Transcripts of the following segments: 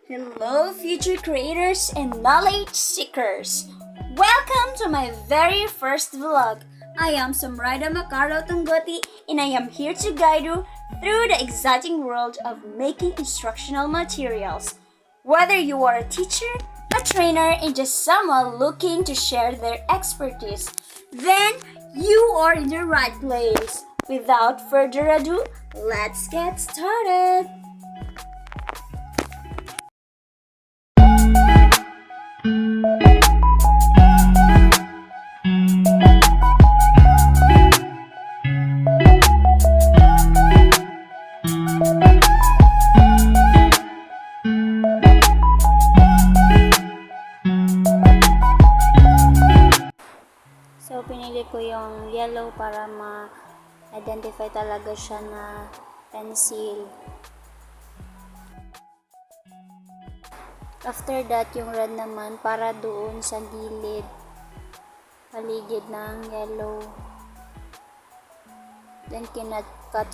Hello, future creators and knowledge seekers! Welcome to my very first vlog. I am Samrida Macaro Tanggoti and I am here to guide you through the exciting world of making instructional materials. Whether you are a teacher, a trainer, and just someone looking to share their expertise, then you are in the right place. Without further ado, let's get started! So, pinili ko yung yellow para ma-identify talaga siya na pencil. After that, yung red naman para doon sa gilid, paligid ng yellow. Then, kinat-cut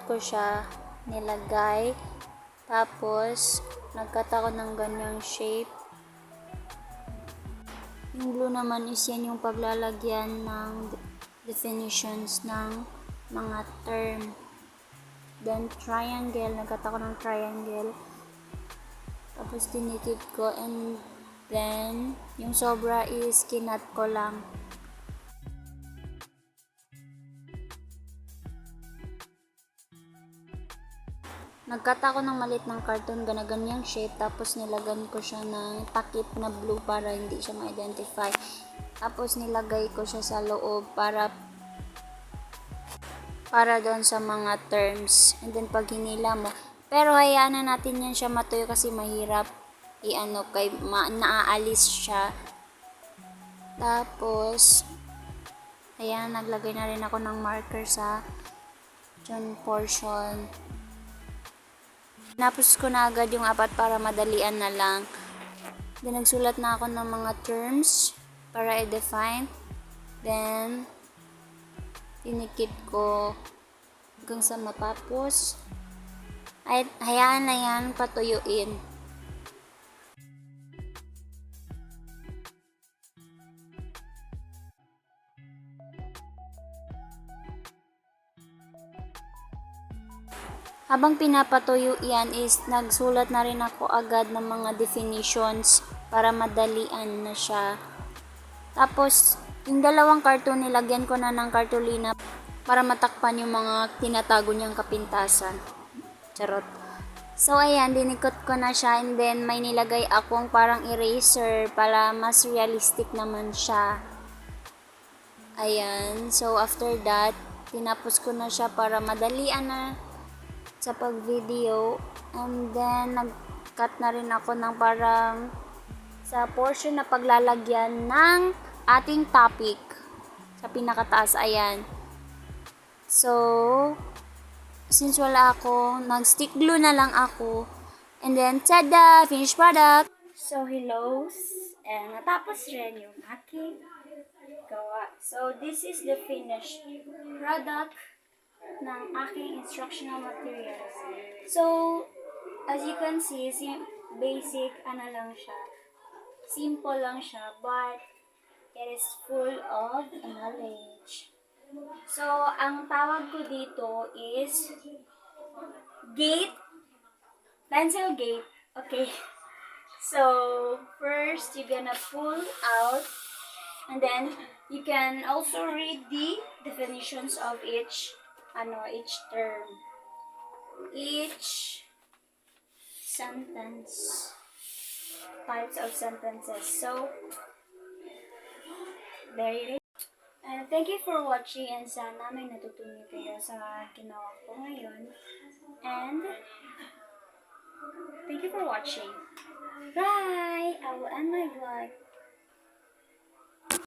ko siya, nilagay. Tapos, nagkat ako ng ganyang shape. Yung blue naman is yan yung paglalagyan ng definitions ng mga term. Then triangle, nagkat ako ng triangle. Tapos dinikit ko and then yung sobra is kinat ko lang. Nagkat ako ng maliit ng carton, ganyan shape, tapos nilagan ko siya ng takip na blue para hindi siya ma-identify. Tapos nilagay ko siya sa loob para doon sa mga terms. And then pag hinila mo, pero hayaan na natin yan siya matuyo kasi mahirap naaalis siya. Tapos ayan, naglagay na rin ako ng marker sa dyan portion. Napos ko na agad yung apat para madalian na lang. Then, nagsulat na ako ng mga terms para i-define. Then, tinikit ko hanggang sa matapos. Ay, hayaan na yan, patuyuin. Habang pinapatuyo yan is nagsulat na rin ako agad ng mga definitions para madalian na siya. Tapos, yung dalawang cartoon nilagyan ko na ng cartolina para matakpan yung mga tinatago niyang kapintasan. Charot. So, ayan, dinikot ko na siya and then may nilagay akong parang eraser para mas realistic naman siya. Ayan. So, after that, tinapos ko na siya para madalian na sa pag-video. And then, nag-cut na rin ako ng parang sa portion na paglalagyan ng ating topic. Sa pinakataas, ayan. So, since wala ako, nag-stick glue na lang ako. And then, tada! Finished product! So, hello. And natapos rin yung aking gawa. So, this is the finished product ng aking instructional materials. So, as you can see, basic, lang siya. Simple lang siya, but it is full of knowledge. So, ang tawag ko dito is gate, pencil gate. Okay. So, first, you're gonna pull out, and then you can also read the definitions of each term, each sentence, types of sentences. So, there it is. And thank you for watching and sana may natutunan kayo sa ginawa ko ngayon. And thank you for watching. Bye! I will end my vlog.